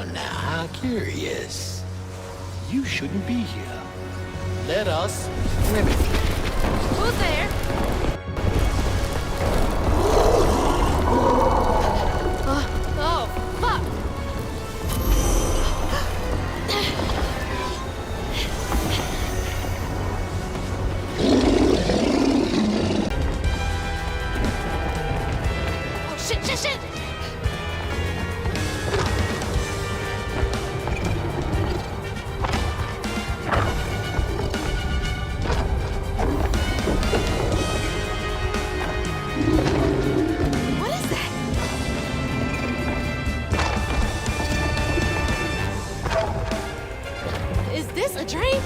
now, how curious. You shouldn't be here. Let us remedy. Who's there? Oh, fuck! Oh, shit! What is that? Is this a dream?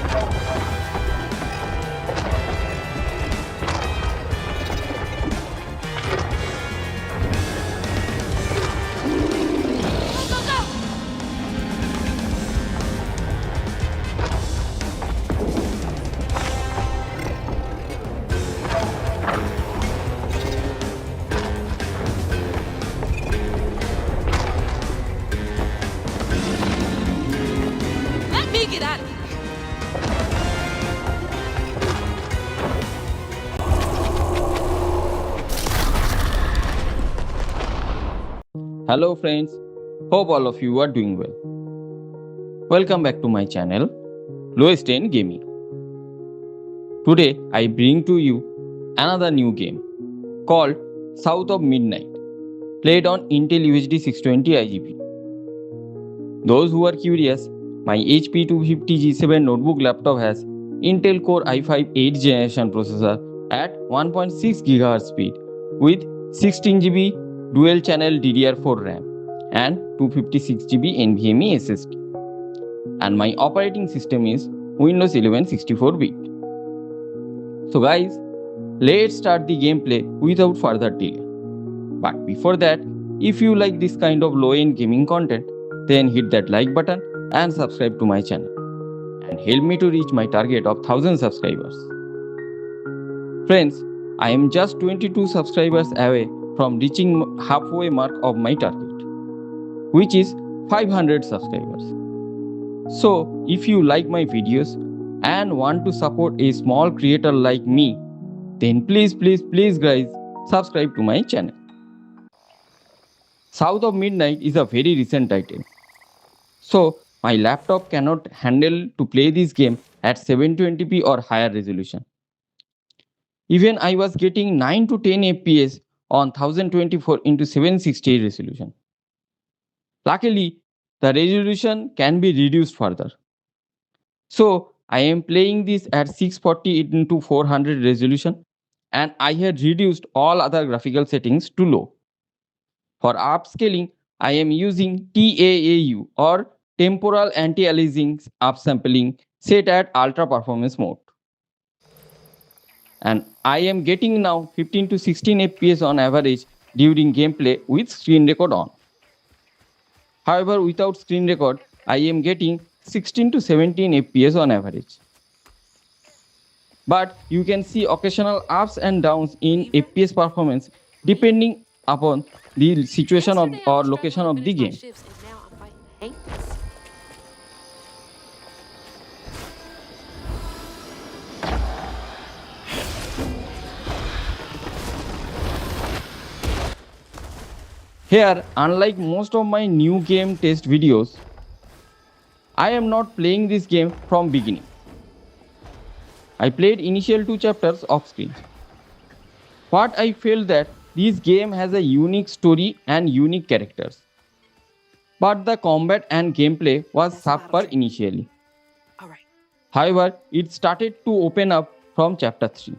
Go! Let me get out of here. Hello friends, hope all of you are doing well. Welcome back to my channel, Lowest End Gaming. Today I bring to you another new game called South of Midnight, played on Intel UHD 620 iGPU. Those who are curious, my HP 250 G7 notebook laptop has Intel Core i5 8th generation processor at 1.6 GHz speed with 16 GB dual channel DDR4 RAM and 256 GB NVMe SSD. And my operating system is Windows 11 64-bit. So guys, let's start the gameplay without further delay. But before that, if you like this kind of low-end gaming content, then hit that like button and subscribe to my channel and help me to reach my target of 1000 subscribers. Friends, I am just 22 subscribers away from reaching halfway mark of my target, which is 500 subscribers. So if you like my videos and want to support a small creator like me, then please guys, subscribe to my channel. South of Midnight is a very recent title. So my laptop cannot handle to play this game at 720p or higher resolution. Even I was getting 9 to 10 FPS on 1024x768 resolution. Luckily, the resolution can be reduced further. So I am playing this at 640x400 resolution and I had reduced all other graphical settings to low. For upscaling, I am using TAAU or temporal anti-aliasing upsampling set at ultra performance mode. And I am getting now 15 to 16 FPS on average during gameplay with screen record on. However, without screen record, I am getting 16 to 17 FPS on average. But you can see occasional ups and downs in FPS performance depending upon the situation of or location of the game. Here, unlike most of my new game test videos, I am not playing this game from beginning. I played initial 2 chapters off screen. But I felt that this game has a unique story and unique characters. But the combat and gameplay was subpar initially. However, it started to open up from chapter 3.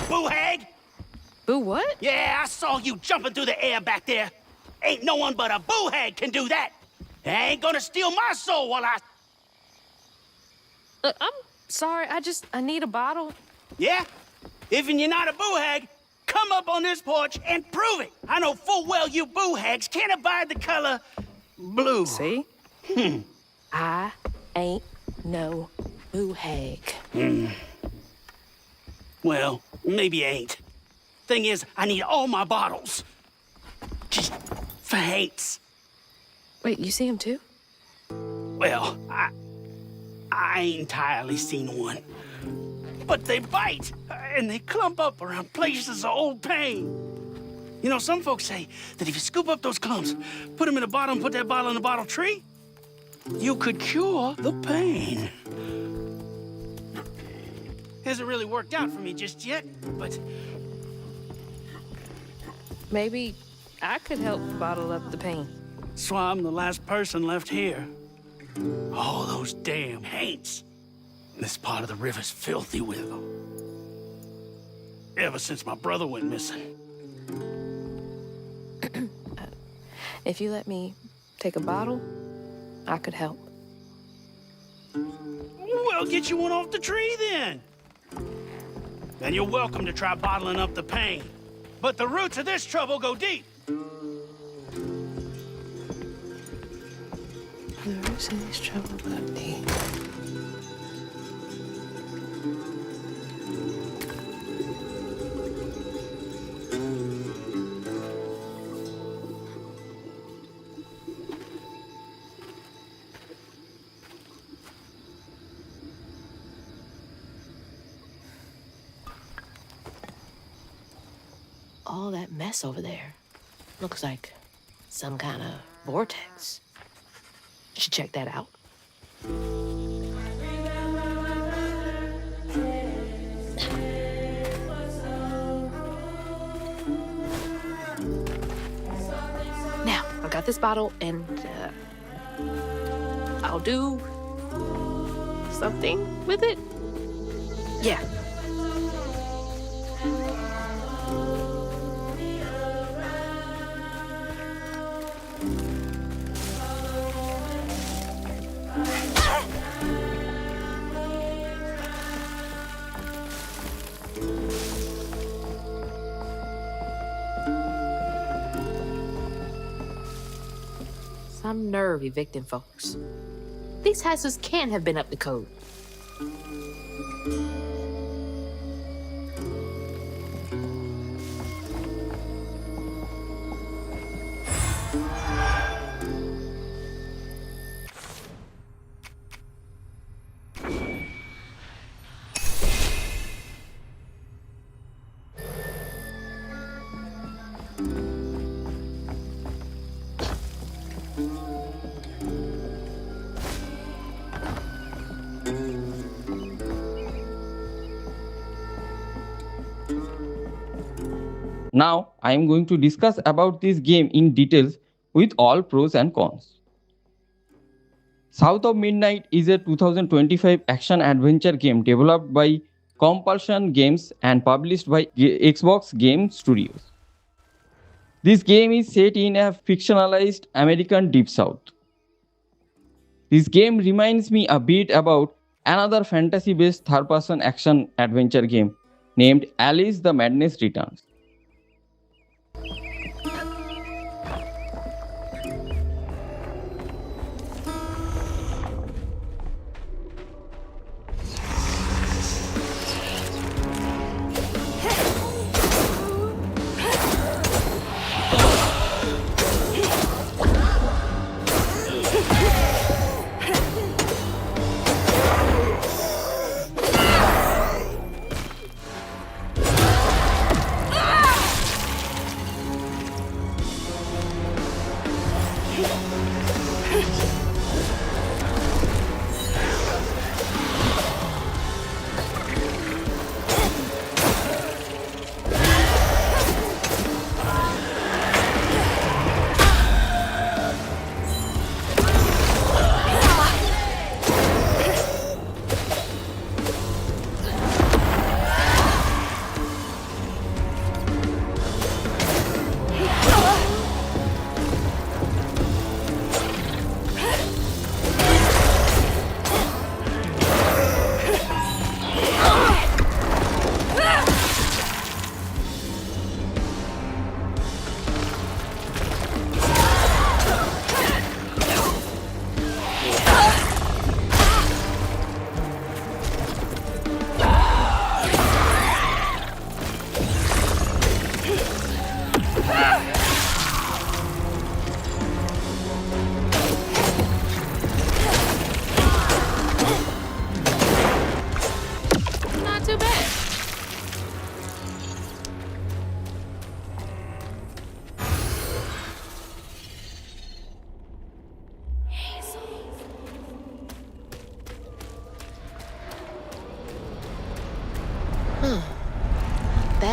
boo hag? Boo what? Yeah, I saw you jumping through the air back there. Ain't no one but a boo hag can do that. I ain't gonna steal my soul while I... Look, I'm sorry. I need a bottle. Yeah? If you're not a boo hag, come up on this porch and prove it. I know full well you boo hags can't abide the color blue. See? I ain't no boo hag. Well, maybe you ain't. Thing is, I need all my bottles. Just for hates. Wait, you see him too? Well, I ain't entirely seen one. But they bite, and they clump up around places of old pain. You know, some folks say that if you scoop up those clumps, put them in a bottle and put that bottle in a bottle tree, you could cure the pain. Hasn't really worked out for me just yet, but... Maybe I could help bottle up the pain. So I'm the last person left here. All those damn haints. This part of the river's filthy with them. Ever since my brother went missing. If you let me take a bottle, I could help. Well, get you one off the tree then. Then you're welcome to try bottling up the pain. But the roots of this trouble go deep. The roots of this trouble go deep. All that mess over there looks like some kind of vortex. Should check that out. Now, I got this bottle and I'll do something with it. Yeah. Some nerve evicting folks. These houses can't have been up to code. Now I am going to discuss about this game in details with all pros and cons. South of Midnight is a 2025 action-adventure game developed by Compulsion Games and published by Xbox Game Studios. This game is set in a fictionalized American Deep South. This game reminds me a bit about another fantasy-based third-person action-adventure game named Alice the Madness Returns.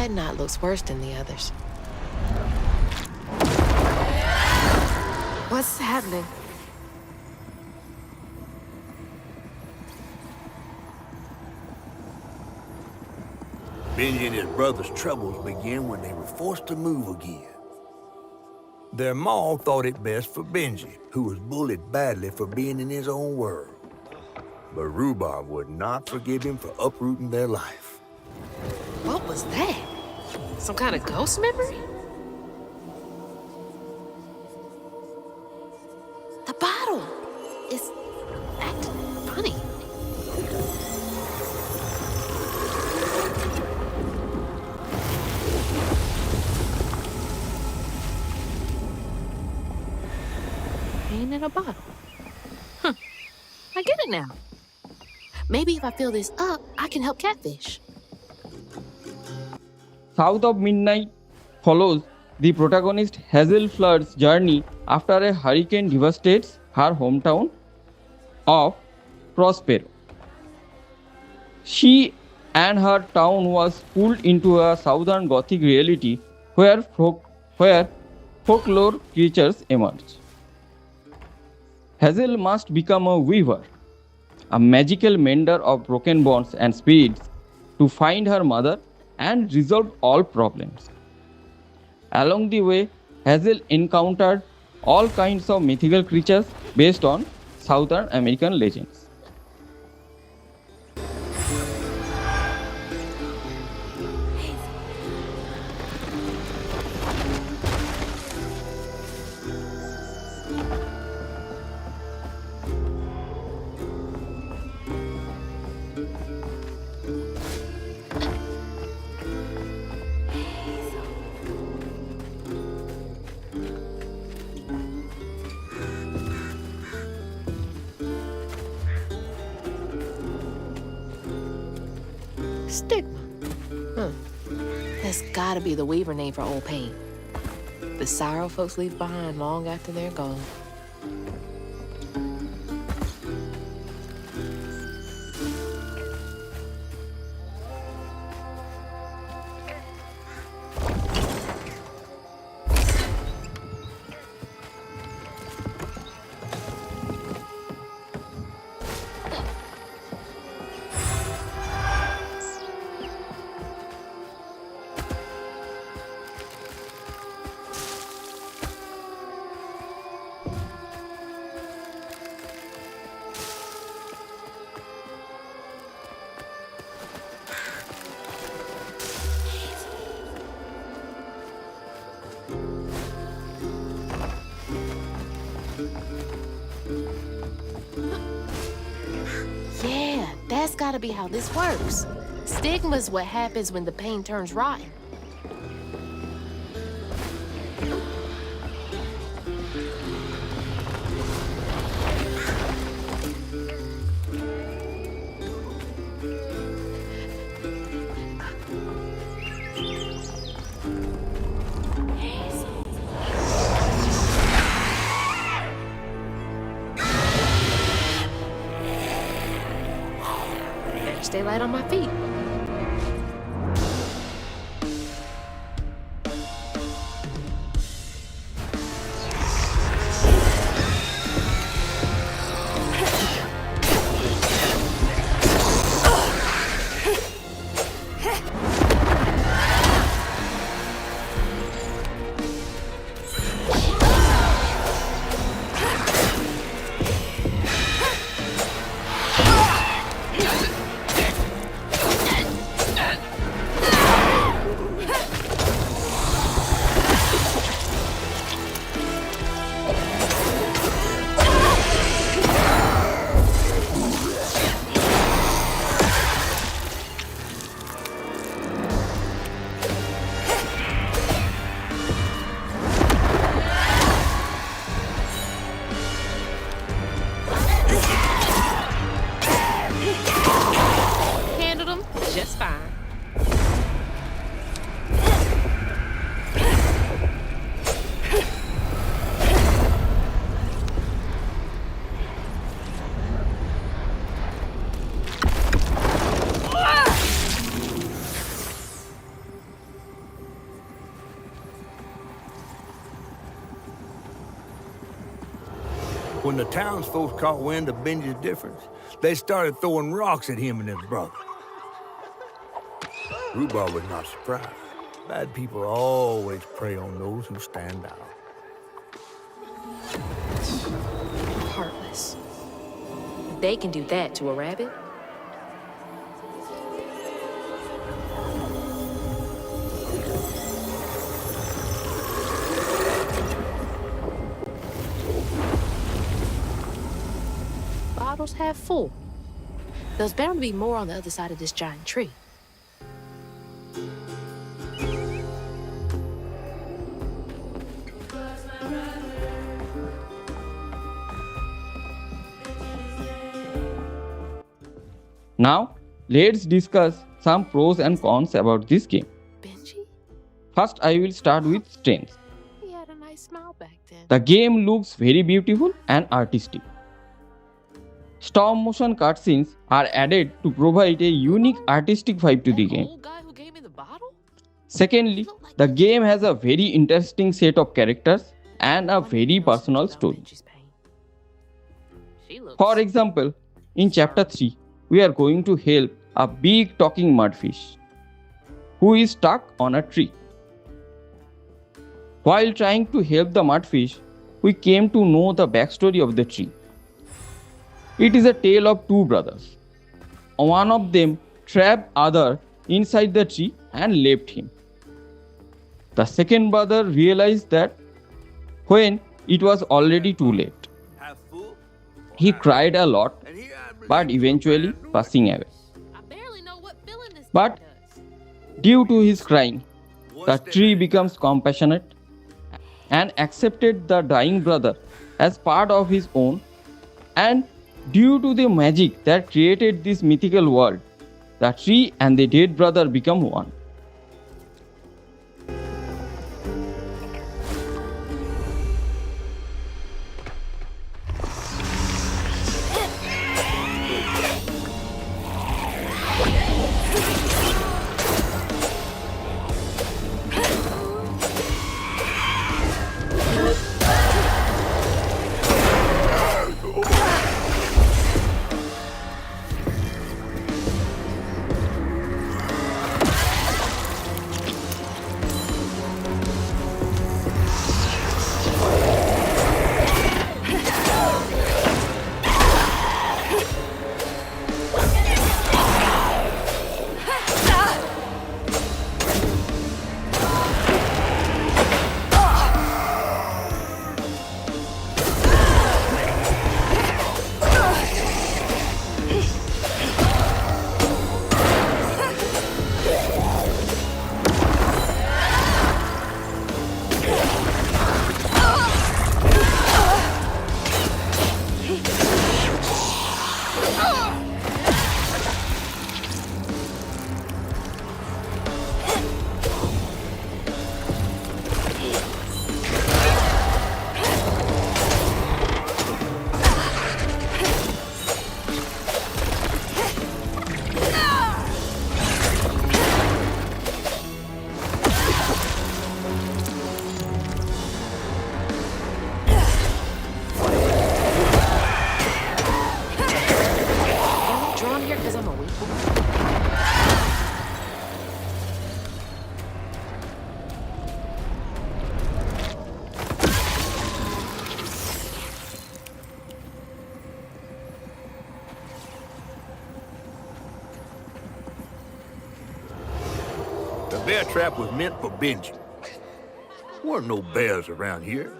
That knot looks worse than the others. What's happening? Benji and his brother's troubles began when they were forced to move again. Their ma thought it best for Benji, who was bullied badly for being in his own world. But Rhubarb would not forgive him for uprooting their life. What was that? Some kind of ghost memory? The bottle is acting funny. Ain't in a bottle. Huh. I get it now. Maybe if I fill this up, I can help Catfish. South of Midnight follows the protagonist Hazel Flood's journey after a hurricane devastates her hometown of Prospero. She and her town was pulled into a southern Gothic reality where folklore creatures emerge. Hazel must become a weaver, a magical mender of broken bonds and spirits, to find her mother and resolve all problems. Along the way, Hazel encountered all kinds of mythical creatures based on Southern American legends. Stigma. Huh. That's gotta be the Weaver name for old pain. The sorrow folks leave behind long after they're gone. Yeah, that's gotta be how this works. Stigma's what happens when the pain turns rotten. Stay light on my feet. When the townsfolk caught wind of Benji's difference, they started throwing rocks at him and his brother. Rhubarb was not surprised. Bad people always prey on those who stand out. Heartless. They can do that to a rabbit. Bottles half full. There's bound to be more on the other side of this giant tree. Now, let's discuss some pros and cons about this game. Benji? First, I will start with strengths. He had a nice smile back then. The game looks very beautiful and artistic. Stop motion cutscenes are added to provide a unique artistic vibe to the That game. old guy who gave me the bottle? Secondly, the game has a very interesting set of characters and a very personal story. She looks... For example, in chapter 3, we are going to help a big talking mudfish who is stuck on a tree. While trying to help the mudfish, we came to know the backstory of the tree. It is a tale of two brothers. One of them trapped other inside the tree and left him. The second brother realized that when it was already too late. He cried a lot, but eventually passing away. I barely know what feeling this But guy does. due to his crying, the tree becomes compassionate and accepted the dying brother as part of his own, and due to the magic that created this mythical world, the tree and the dead brother become one. The bear trap was meant for Benji. Weren't no bears around here.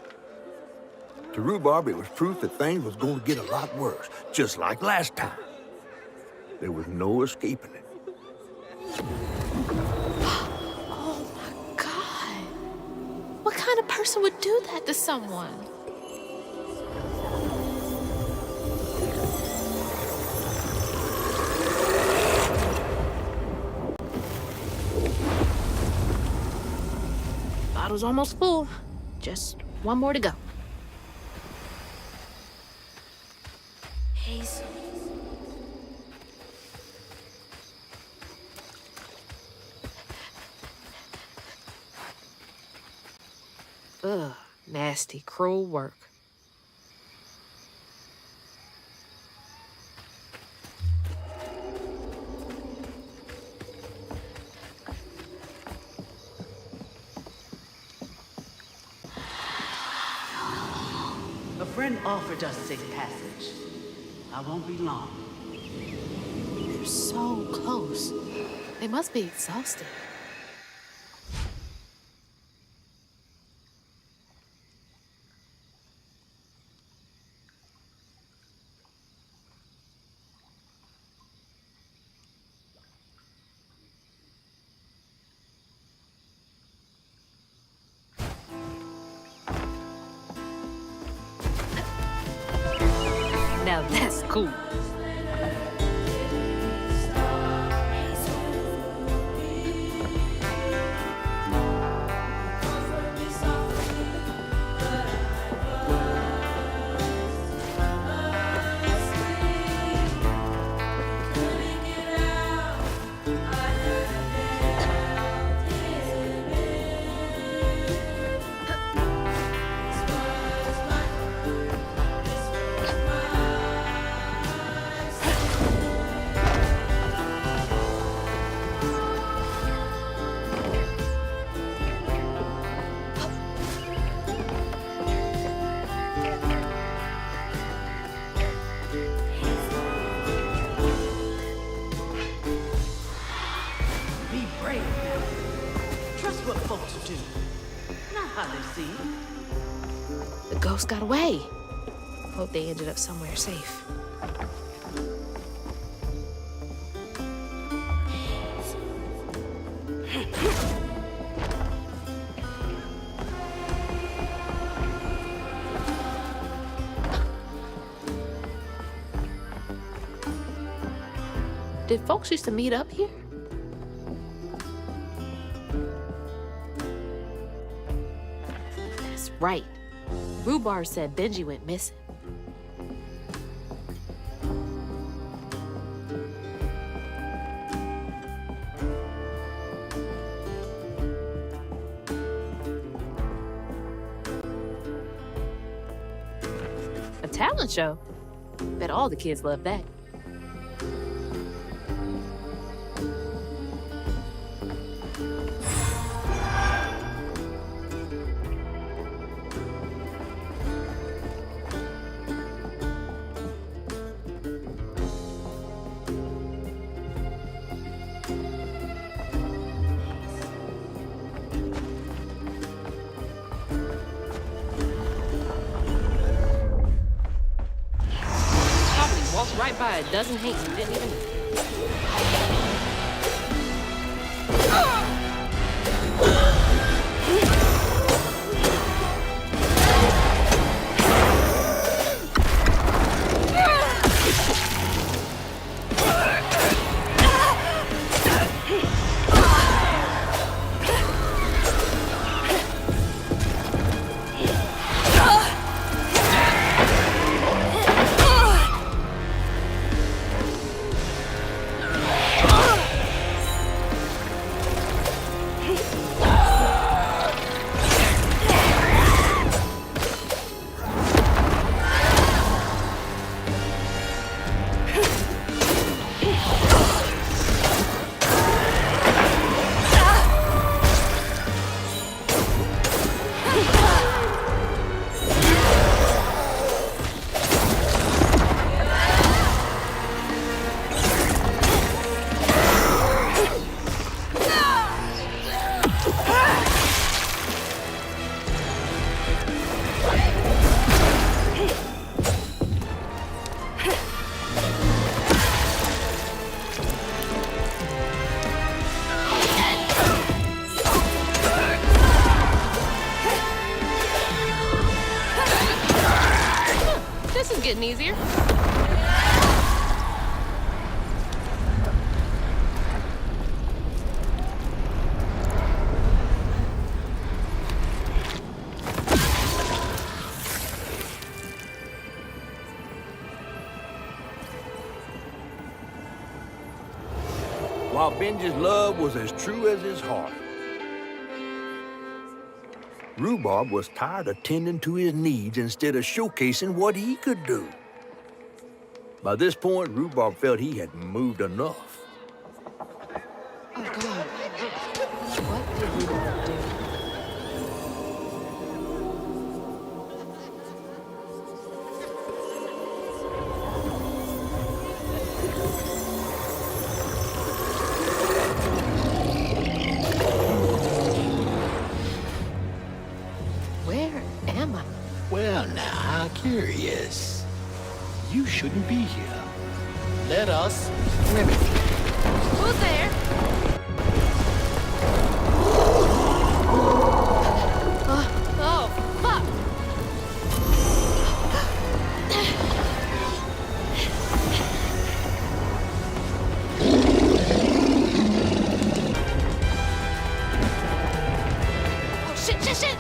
To Rhubarb, it was proof that things was going to get a lot worse, just like last time. There was no escaping it. Oh my God. What kind of person would do that to someone? Bottle's almost full. Just one more to go. Hazel. Ugh, nasty, cruel work. friend offered us safe passage. I won't be long. They're so close. They must be exhausted. Now that's cool. Be brave now. Trust what folks do, not how they see it. The ghost got away. Hope they ended up somewhere safe. Did folks used to meet up here? That's right. Rhubarb said Benji went missing. A talent show? Bet all the kids love that. Walked right by a dozen hates and didn't even. This is getting easier. While Benji's love was as true as his heart, Rhubarb was tired of tending to his needs instead of showcasing what he could do. By this point, Rhubarb felt he had moved enough. Oh, God. What did Rhubarb do? now, how curious. You shouldn't be here. Let us remedy. Who's there? Oh, fuck! Oh, shit!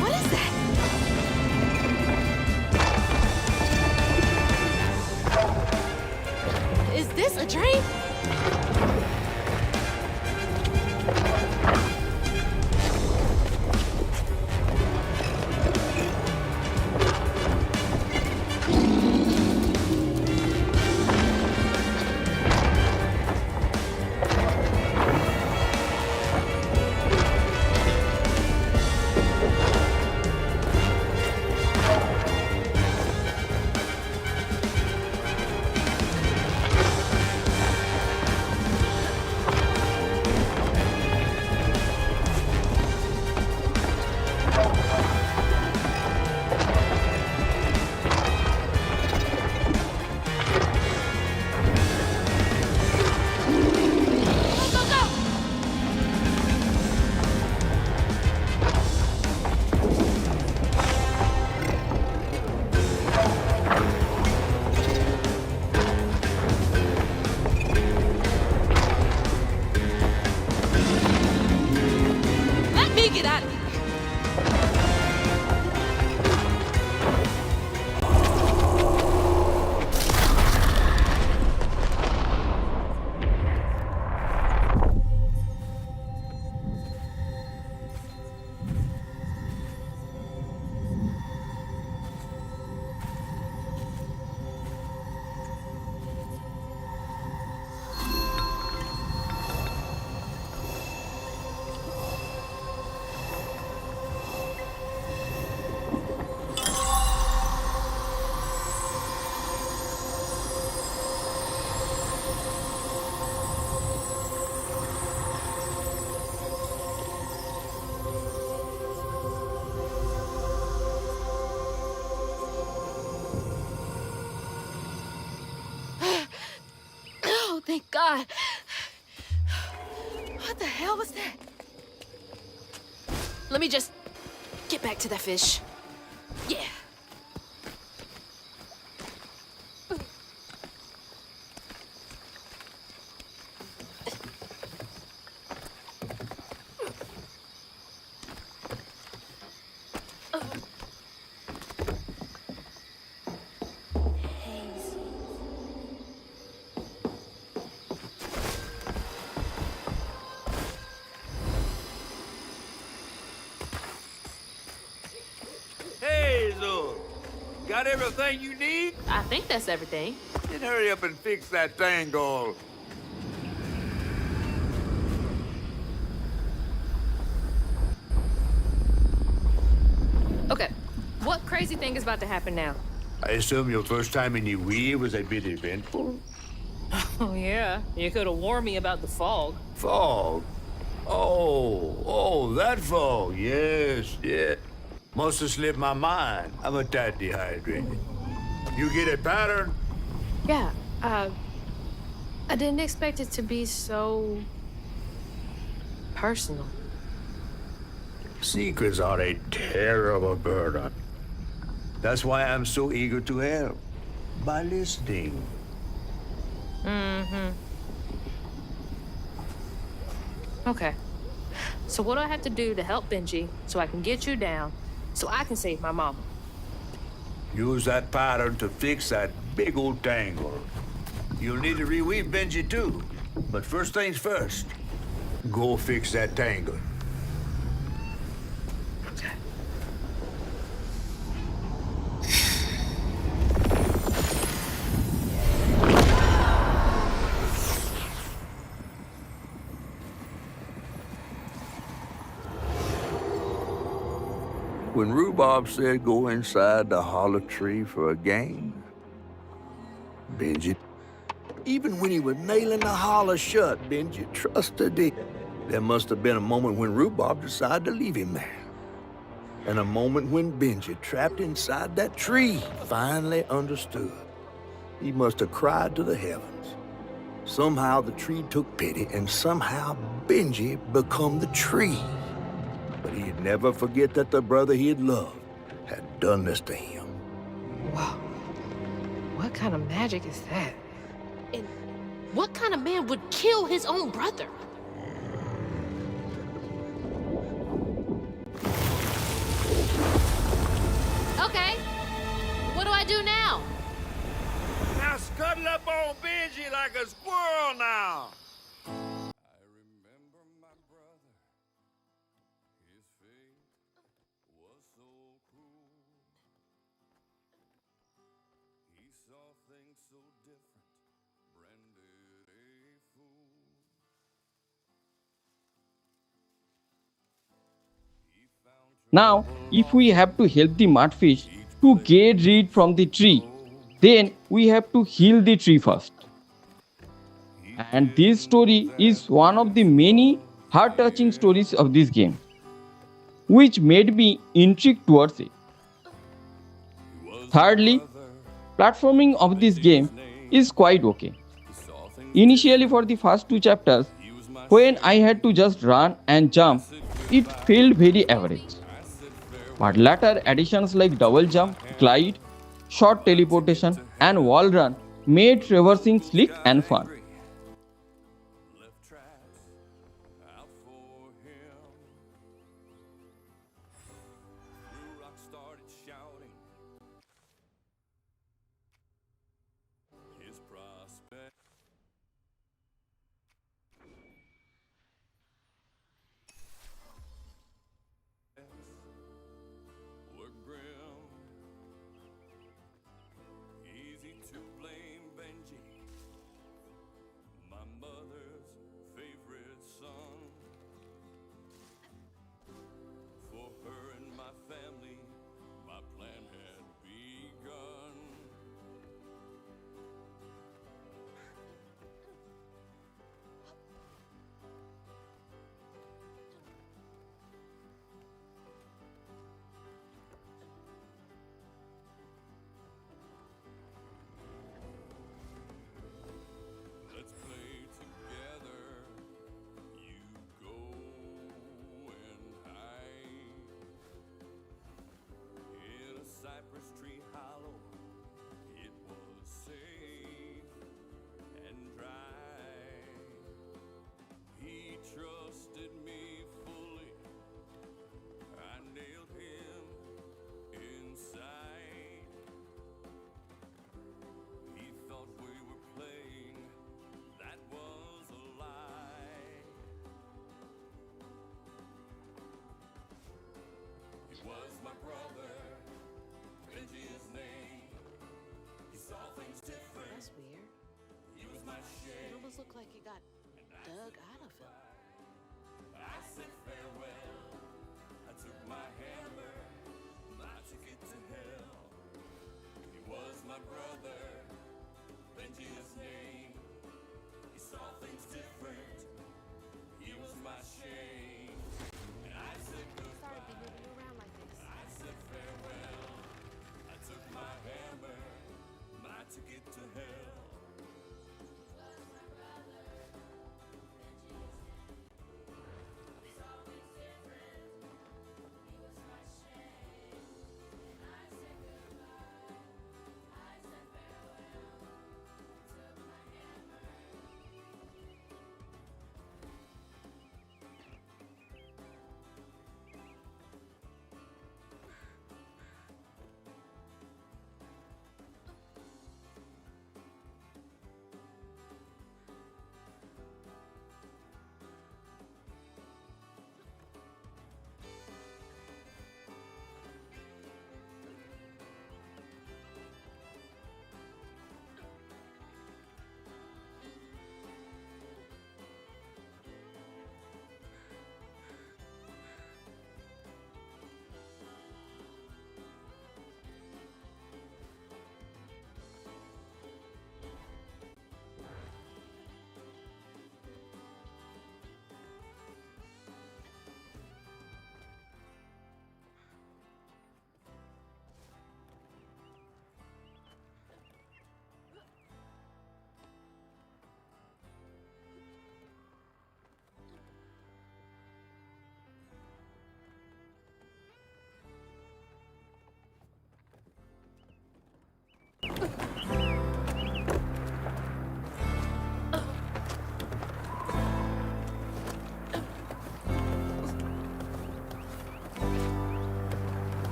What is that? Is this a dream? Go! Let me get out of here. Oh, thank God. What the hell was that? Let me just get back to that fish. Yeah. Hazel, got everything you need? I think that's everything. Then hurry up and fix that tangle. Okay, what crazy thing is about to happen now? I assume your first time in UHD was a bit eventful? Oh, yeah. You could have warned me about the fog. Fog? Oh, that fog. Yes. Must have slipped my mind. I'm a tad dehydrated. You get a pattern? Yeah, I didn't expect it to be so personal. Secrets are a terrible burden. That's why I'm so eager to help. By listening. Okay. So what do I have to do to help Benji so I can get you down so I can save my mama? Use that pattern to fix that big old tangle. You'll need to reweave Benji too. But first things first, go fix that tangle. Okay. when Rhubarb said go inside the hollow tree for a game, Benji, even when he was nailing the hollow shut, Benji trusted it. There must have been a moment when Rhubarb decided to leave him there. And a moment when Benji, trapped inside that tree, finally understood. He must have cried to the heavens. Somehow the tree took pity, and somehow Benji become the tree. But he'd never forget that the brother he'd loved had done this to him. Wow. What kind of magic is that? And what kind of man would kill his own brother? Okay. What do I do now? Now scuttle up on Benji like a squirrel now. I remember my brother. His fate was so cruel. He saw things so different, branded a fool. He found Now, if we have to help the mudfish to get rid from the tree, then we have to heal the tree first. And this story is one of the many heart-touching stories of this game, which made me intrigued towards it. Thirdly, platforming of this game is quite okay. Initially for the first 2 chapters, when I had to just run and jump, it felt very average. But later additions like double jump, glide, short teleportation and wall run made traversing slick and fun. left tracks out for him. Blue Rock started shouting. His prospect. Were grim. Easy to blame Benji, my mother's favorite son. For her and my family, my plan had begun. Let's play together. You go and hide in a cypress tree hollow. It was safe and dry. He trusted me fully. I nailed him inside. He thought we were playing. That was a lie. It was my brother, Benji his name. He saw things different. That's weird. He was my It shame. almost looked like it got dug out of him. I said farewell. I took my hammer, my ticket to hell. He was my brother, Benji his name. He saw things different. He was my shame. And I said Sorry to be goodbye. moving you around like this. I said farewell. I took my hammer, my ticket to hell.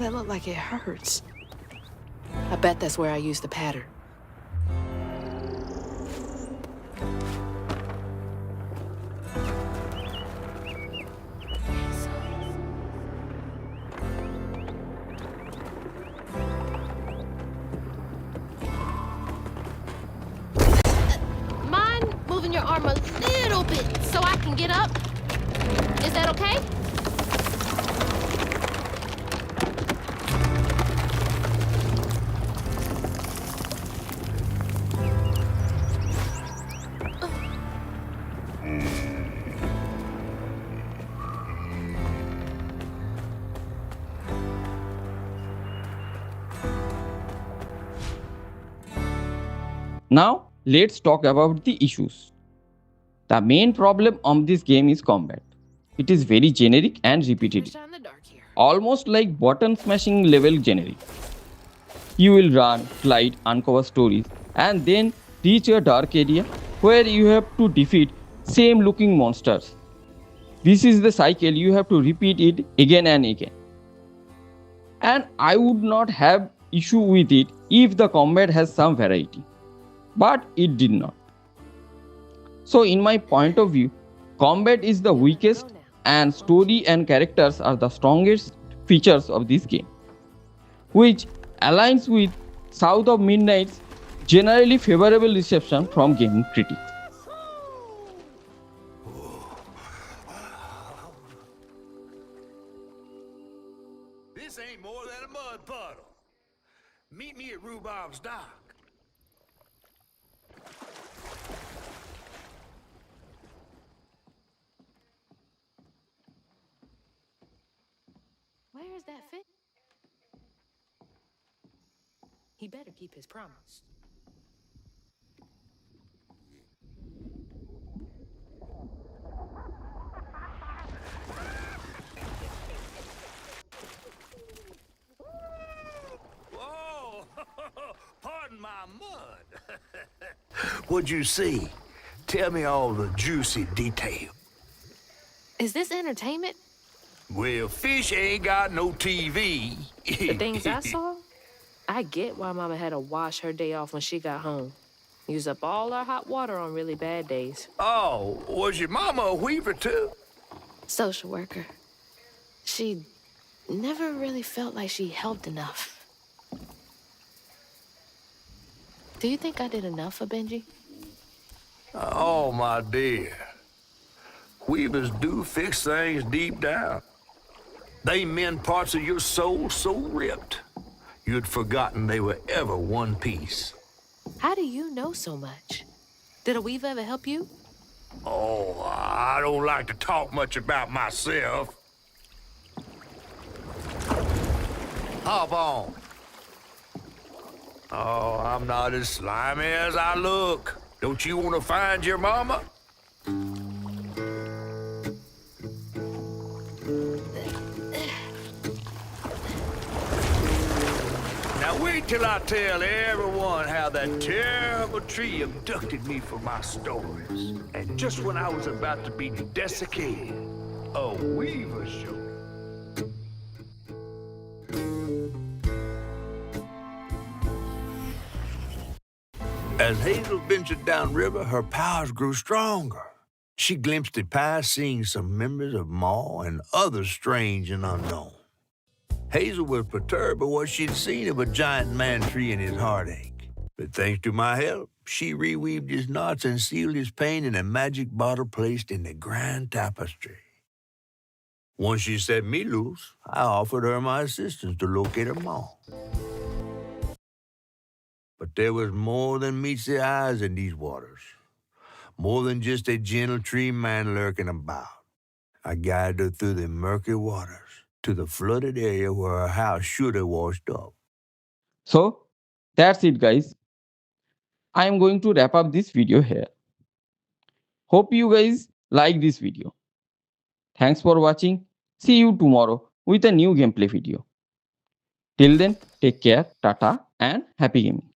That looked like it hurts. I bet that's where I used the pattern. Mind moving your arm a little bit so I can get up? Is that okay? Now, let's talk about the issues. The main problem of this game is combat. It is very generic and repetitive, Shine the dark here. almost like button smashing level generic. You will run, glide, uncover stories, and then reach a dark area where you have to defeat same looking monsters. This is the cycle, you have to repeat it again and again. And I would not have issue with it if the combat has some variety. But it did not. So in my point of view, combat is the weakest and story and characters are the strongest features of this game, which aligns with South of Midnight's generally favorable reception from gaming critics. This ain't more than a mud puddle. Meet me at Rhubob's dock. Where is that fit? He better keep his promise. Whoa! Pardon my mud. What'd you see? Tell me all the juicy details. Is this entertainment? Well, fish ain't got no TV. The things I saw? I get why Mama had to wash her day off when she got home. Use up all our hot water on really bad days. Oh, was your mama a weaver too? Social worker. She never really felt like she helped enough. Do you think I did enough for Benji? Oh, my dear. Weavers do fix things deep down. They mend parts of your soul so ripped, you'd forgotten they were ever one piece. How do you know so much? Did a weaver ever help you? Oh, I don't like to talk much about myself. Hop on. Oh, I'm not as slimy as I look. Don't you want to find your mama? Now wait till I tell everyone how that terrible tree abducted me for my stories. And just when I was about to be desiccated, a weaver showed up. As Hazel ventured downriver, her powers grew stronger. She glimpsed it past, seeing some members of Ma and others strange and unknown. Hazel was perturbed by what she'd seen of a giant man tree and his heartache. But thanks to my help, she reweaved his knots and sealed his pain in a magic bottle placed in the grand tapestry. Once she set me loose, I offered her my assistance to locate her Ma. But there was more than meets the eyes in these waters. More than just a gentle tree man lurking about. I guided her through the murky waters to the flooded area where her house should have washed up. So that's it, guys. I am going to wrap up this video here. Hope you guys like this video. Thanks for watching. See you tomorrow with a new gameplay video. Till then, take care, tata, and happy gaming.